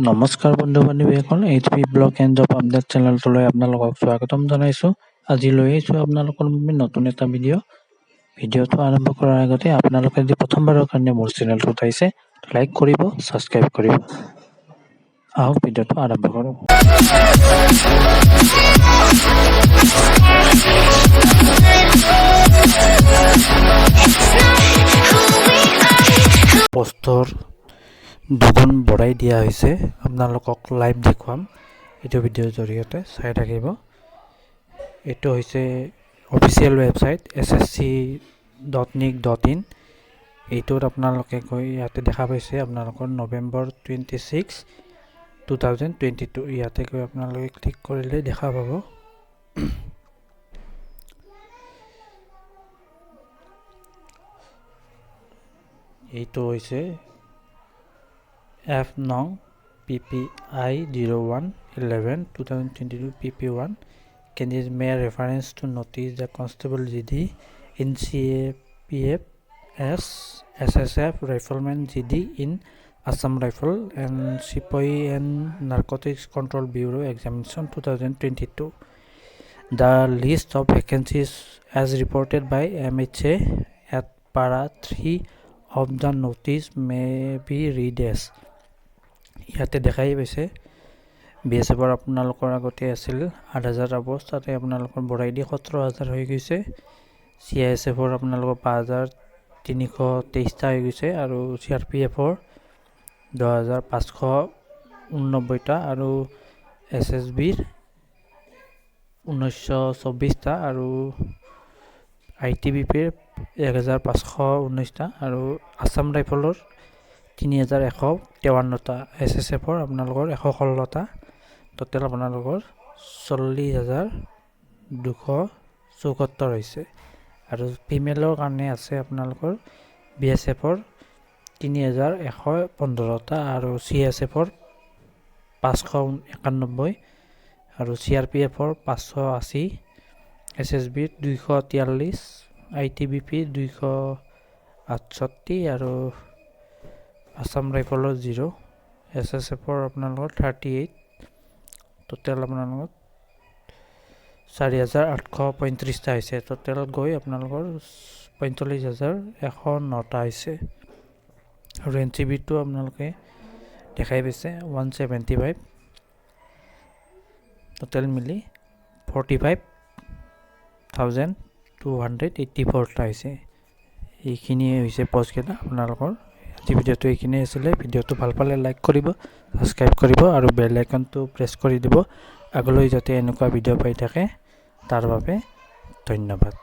নমস্কাৰ বন্ধু বান্ধৱীসকল, HP blog and job update চেনেলটোলৈ আপোনালোকক স্বাগতম জনাইছোঁ। আজি লৈ আহিছোঁ আপোনালোকৰ বাবে নতুন এটা ভিডিঅ'টো আৰম্ভ কৰাৰ আগতে আপোনালোকে যদি প্ৰথমবাৰৰ কাৰণে মোৰ চেনেলটোত আহিছে, লাইক কৰিব, ছাবস্ক্ৰাইব কৰিব। আহক ভিডিঅ'টো আৰম্ভ কৰোঁ। পোষ্টৰ দুগুণ বঢ়াই দিয়া হৈছে। আপোনালোকক লাইভ দেখুৱাম, এইটো ভিডিঅ'ৰ জৰিয়তে চাই থাকিব। এইটো হৈছে অফিচিয়েল ৱেবছাইট ssc.nic.in। এইটোত আপোনালোকে গৈ ইয়াতে দেখা পাইছে আপোনালোকৰ নৱেম্বৰ 26, 2022। ইয়াতে গৈ আপোনালোকে ক্লিক কৰিলে দেখা পাব। এইটো হৈছে F nong PPI 0111 2022 PP1. Candidates may reference to notice the Constable GD in CRPF SSF Rifleman GD in Assam Rifle and Sipahi and Narcotics Control Bureau Examination 2022. The list of vacancies as reported by MHA at para 3 of the notice may be read as. ইয়াতে দেখাই পাইছে BSFৰ আপোনালোকৰ আগতে আছিল 8,000 অৱস্থাতে আপোনালোকৰ বঢ়াই দি 17,000 হৈ গৈছে। CISFৰ আপোনালোকৰ 5,323টা হৈ গৈছে আৰু CRPFৰ 10,589টা আৰু SSBৰ 1924টা আৰু ITBPৰ 1,519টা আৰু আসাম ৰাইফলৰ 3,153টা, SSFৰ আপোনালোকৰ 116টা, টোটেল আপোনালোকৰ 40,274 হৈছে। আৰু ফিমেলৰ কাৰণে আছে আপোনালোকৰ BSFৰ 3,115টা আৰু CSFৰ 591 আৰু CRPFৰ 580, SSBৰ 243, ITBPৰ 268 আৰু আসাম ৰাইফলৰ 0, SSFৰ আপোনালোকৰ 38, টোটেল আপোনালোকৰ 4,835টা হৈছে। টোটেল গৈ আপোনালোকৰ 45,109টা হৈছে। আৰু NCBটো আপোনালোকে দেখাই পাইছে 175, টোটেল মিলি 45,284টা হৈছে। এইখিনিয়ে হৈছে পষ্টকেইটা আপোনালোকৰ। আজি ভিডিঅ'টো এইখিনিয়ে আছিলে। ভিডিঅ'টো ভাল পালে লাইক কৰিব, ছাবস্ক্ৰাইব কৰিব আৰু বেল আইকনটো প্ৰেছ কৰি দিব, আগলৈ যাতে এনেকুৱা ভিডিঅ' পাই থাকে। তাৰ বাবে ধন্যবাদ।